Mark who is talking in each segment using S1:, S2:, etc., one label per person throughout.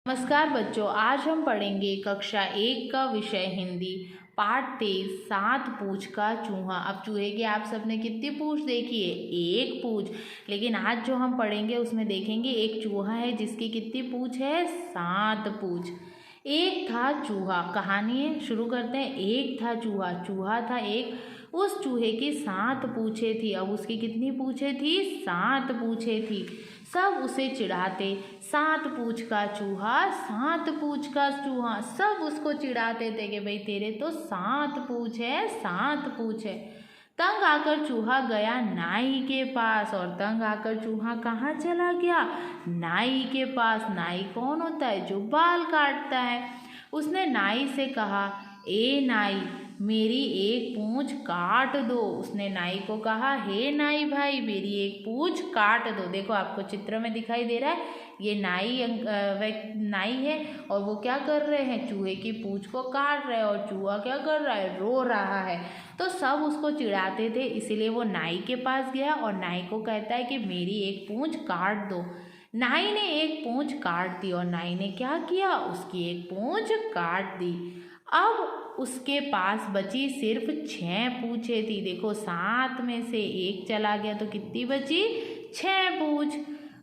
S1: नमस्कार बच्चों, आज हम पढ़ेंगे कक्षा 1 का विषय हिंदी पाठ 23 7 पूँछ का चूहा। अब चूहे की आप सबने कितनी पूँछ देखी है? एक पूँछ। लेकिन आज जो हम पढ़ेंगे उसमें देखेंगे एक चूहा है जिसकी कितनी पूँछ है? 7 पूँछ। एक था चूहा। कहानी है, शुरू करते हैं। एक था चूहा, चूहा था एक, उस चूहे की 7 पूँछें थी। अब उसकी कितनी पूँछें थी? 7 पूँछें थी। सब उसे चिढ़ाते, 7 पूँछ का चूहा, 7 पूँछ का चूहा। सब उसको चिढ़ाते थे कि भाई तेरे तो 7 पूँछ है, 7 पूँछ है। तंग आकर चूहा गया नाई के पास। और तंग आकर चूहा कहाँ चला गया? नाई के पास। नाई कौन होता है? जो बाल काटता है। उसने नाई से कहा, ए नाई, मेरी एक पूँछ काट दो। उसने नाई को कहा, हे नाई भाई, मेरी एक पूँछ काट दो। देखो आपको चित्र में दिखाई दे रहा है, ये नाई है और वो क्या कर रहे हैं? चूहे की पूँछ को काट रहे हैं। और चूहा क्या कर रहा है? रो रहा है। तो सब उसको चिढ़ाते थे, इसीलिए वो नाई के पास गया और नाई को कहता है कि मेरी एक पूँछ काट दो। नाई ने एक पूँछ काट दी। और नाई ने क्या किया? उसकी एक पूँछ काट दी। अब उसके पास बची सिर्फ 6 पूँछें थी। देखो 7 में से एक चला गया तो कितनी बची? 6 पूँछ।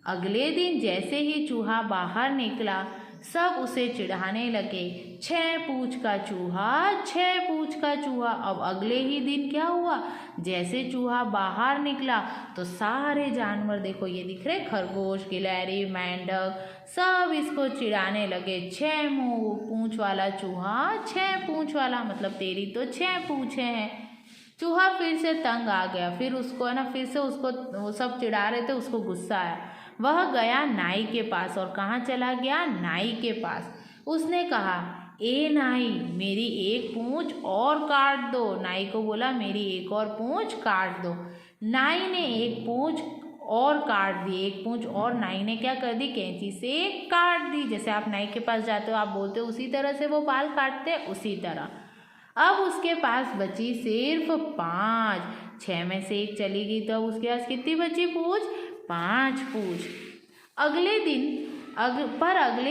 S1: अगले दिन जैसे ही चूहा बाहर निकला, सब उसे चिढ़ाने लगे, 6 पूँछ का चूहा, 6 पूँछ का चूहा। अब अगले ही दिन क्या हुआ? जैसे चूहा बाहर निकला तो सारे जानवर, देखो ये दिख रहे, खरगोश, गिलहरी, मेंढक, सब इसको चिढ़ाने लगे, 6 पूँछ वाला चूहा, 6 पूँछ वाला, मतलब तेरी तो 6 पूँछें हैं। चूहा फिर से तंग आ गया। फिर उसको है ना, फिर से उसको वो सब चिढ़ा रहे थे, उसको गुस्सा आया। वह गया नाई के पास। और कहाँ चला गया? नाई के पास। उसने कहा, ए नाई, मेरी एक पूँछ और काट दो। नाई को बोला, मेरी एक और पूँछ काट दो। नाई ने एक पूँछ और काट दी। एक पूँछ और नाई ने क्या कर दी? कैंची से काट दी। जैसे आप नाई के पास जाते हो, आप बोलते हो उसी तरह से वो बाल काटते हैं, उसी तरह। अब उसके पास बची सिर्फ 5। 6 में से एक चली गई तो अब उसके पास कितनी बची पूँछ? 5 पूँछ। अगले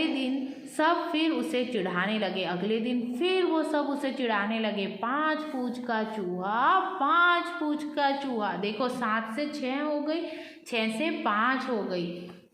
S1: दिन सब फिर उसे चिढ़ाने लगे। अगले दिन फिर वो सब उसे चिढ़ाने लगे, 5 पूँछ का चूहा, 5 पूँछ का चूहा। देखो 7 से 6 हो गई, 6 से 5 हो गई।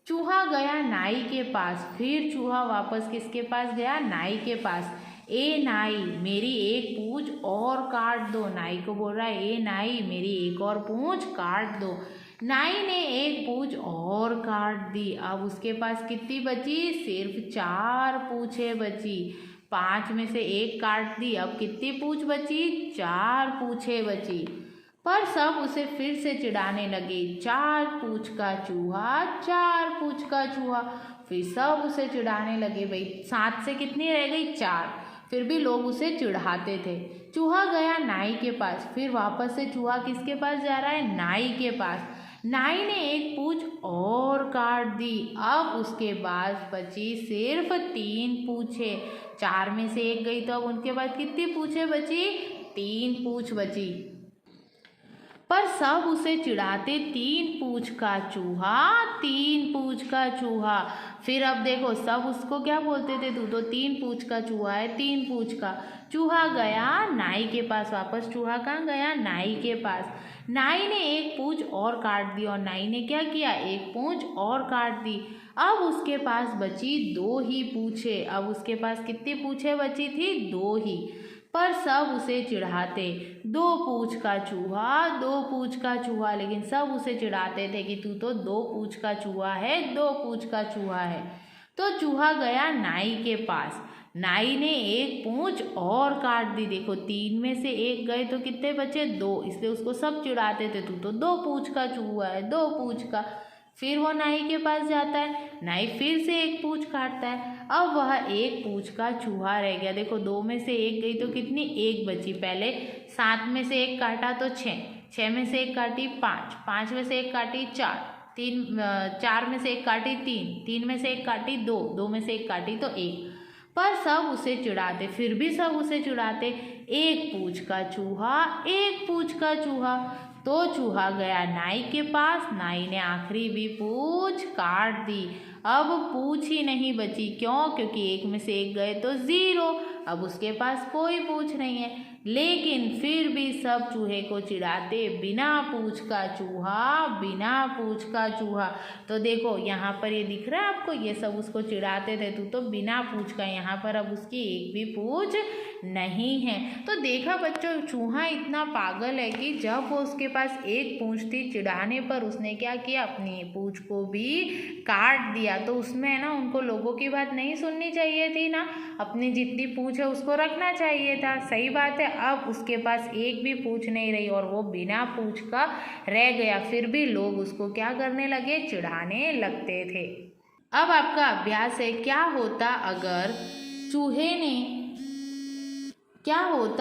S1: चूहा गया नाई के पास। फिर चूहा वापस किसके पास गया? नाई के पास। ए नाई, मेरी एक पूँछ और काट दो। नाई को बोल रहा है, ए नाई, मेरी एक और पूँछ काट दो। नाई ने एक पूँछ और काट दी। अब उसके पास कितनी बची? सिर्फ 4 पूँछें बची। 5 में से एक काट दी। अब कितनी पूँछ बची? 4 पूँछें बची। पर सब उसे फिर से चिढ़ाने लगे, 4 पूँछ का चूहा, 4 पूँछ का चूहा। फिर सब उसे चिढ़ाने लगे। भाई 7 से कितनी रह गई? 4। फिर भी लोग उसे चिढ़ाते थे। चूहा गया नाई के पास। फिर वापस से चूहा किसके पास जा रहा है? नाई के पास। नाई ने एक पूँछ और काट दी। अब उसके पास बची सिर्फ 3 पूँछें। 4 में से एक गई तो अब उनके पास कितनी पूँछें बची? 3 पूँछ बची। पर सब उसे चिढ़ाते, 3 पूँछ का चूहा, 3 पूँछ का चूहा। फिर अब देखो सब उसको क्या बोलते थे? तू तो 3 पूँछ का चूहा है, 3 पूँछ का। चूहा गया नाई के पास वापस। चूहा कहाँ गया? नाई के पास। नाई ने एक पूँछ और काट दी। और नाई ने क्या किया? एक पूँछ और काट दी। अब उसके पास बची 2 ही पूँछें। अब उसके पास कितनी पूँछें बची थी? 2 ही। पर सब उसे चिढ़ाते, 2 पूँछ का चूहा, 2 पूँछ का चूहा। लेकिन सब उसे चिढ़ाते थे कि तू तो 2 पूँछ का चूहा है, 2 पूँछ का चूहा है। तो चूहा गया नाई के पास। नाई ने एक पूँछ और काट दी। देखो 3 में से एक गए तो कितने बचे? 2। इसलिए उसको सब चिढ़ाते थे, तू तो 2 पूँछ का चूहा है, 2 पूँछ का। फिर वो नाई के पास जाता है। नाई फिर से एक पूँछ काटता है। अब वह एक पूँछ का चूहा रह गया। देखो 2 में से एक गई तो कितनी? 1 बची। पहले 7 में से एक काटा तो 6, 6 में से एक काटी 5, 5 में से एक काटी 4, 4 में से एक काटी 3, 3 में से एक काटी 2, 2 में से एक काटी तो 1। पर सब उसे चिढ़ाते, फिर भी सब उसे चिढ़ाते, 1 पूँछ का चूहा, 1 पूँछ का चूहा। तो चूहा गया नाई के पास। नाई ने आखिरी भी पूँछ काट दी। अब पूछ ही नहीं बची। क्यों? क्योंकि एक में से एक गए तो 0। अब उसके पास कोई पूछ नहीं है। लेकिन फिर भी सब चूहे को चिढ़ाते, बिना पूछ का चूहा, बिना पूछ का चूहा। तो देखो यहाँ पर ये दिख रहा है आपको, ये सब उसको चिढ़ाते थे, तू तो बिना पूछ का। यहाँ पर अब उसकी एक भी पूछ नहीं है। तो देखा बच्चों, चूहा इतना पागल है कि जब वो उसके पास एक पूंछ थी, चिढ़ाने पर उसने क्या किया, अपनी पूंछ को भी काट दिया। तो उसमें है ना, उनको लोगों की बात नहीं सुननी चाहिए थी ना, अपनी जितनी पूंछ है उसको रखना चाहिए था। सही बात है। अब उसके पास एक भी पूंछ नहीं रही और वो बिना पूंछ का रह गया। फिर भी लोग उसको क्या करने लगे, चिढ़ाने लगते थे। अब आपका अभ्यास है, क्या होता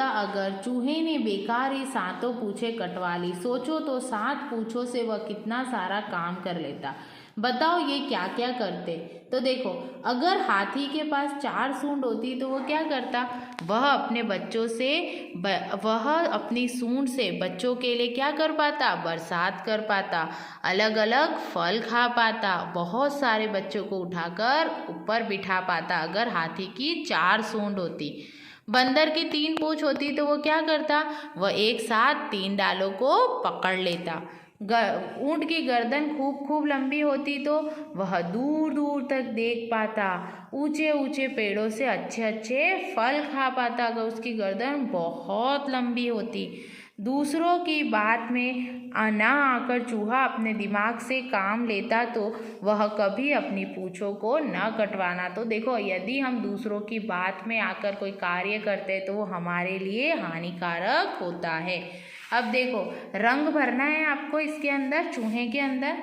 S1: अगर चूहे ने बेकार ही 7 पूंछें कटवा ली। सोचो तो 7 पूंछों से वह कितना सारा काम कर लेता। बताओ ये क्या क्या करते। तो देखो, अगर हाथी के पास 4 सूंड होती तो वो क्या करता, वह अपनी सूंड से बच्चों के लिए क्या कर पाता, बरसात कर पाता, अलग अलग फल खा पाता, बहुत सारे बच्चों को उठाकर ऊपर बिठा पाता अगर हाथी की 4 सूंड होती। बंदर की 3 पूंछ होती तो वो क्या करता, वह एक साथ 3 डालों को पकड़ लेता। ऊंट की गर्दन खूब लंबी होती तो वह दूर दूर तक देख पाता, ऊंचे ऊंचे पेड़ों से अच्छे अच्छे फल खा पाता अगर उसकी गर्दन बहुत लंबी होती। दूसरों की बात में ना आकर चूहा अपने दिमाग से काम लेता तो वह कभी अपनी पूंछों को न कटवाना। तो देखो, यदि हम दूसरों की बात में आकर कोई कार्य करते तो वो हमारे लिए हानिकारक होता है। अब देखो, रंग भरना है आपको इसके अंदर, चूहे के अंदर।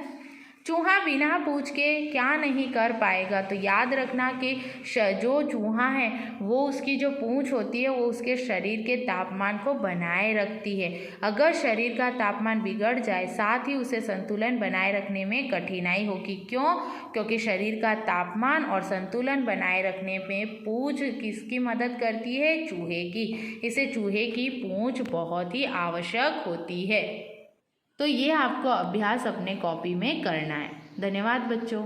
S1: चूहा बिना पूछ के क्या नहीं कर पाएगा। तो याद रखना कि जो चूहा है वो उसकी जो पूंछ होती है वो उसके शरीर के तापमान को बनाए रखती है। अगर शरीर का तापमान बिगड़ जाए, साथ ही उसे संतुलन बनाए रखने में कठिनाई होगी। क्यों? क्योंकि शरीर का तापमान और संतुलन बनाए रखने में पूंछ किसकी मदद करती है, चूहे की। इसे चूहे की पूंछ बहुत ही आवश्यक होती है। तो ये आपको अभ्यास अपने कॉपी में करना है। धन्यवाद बच्चों।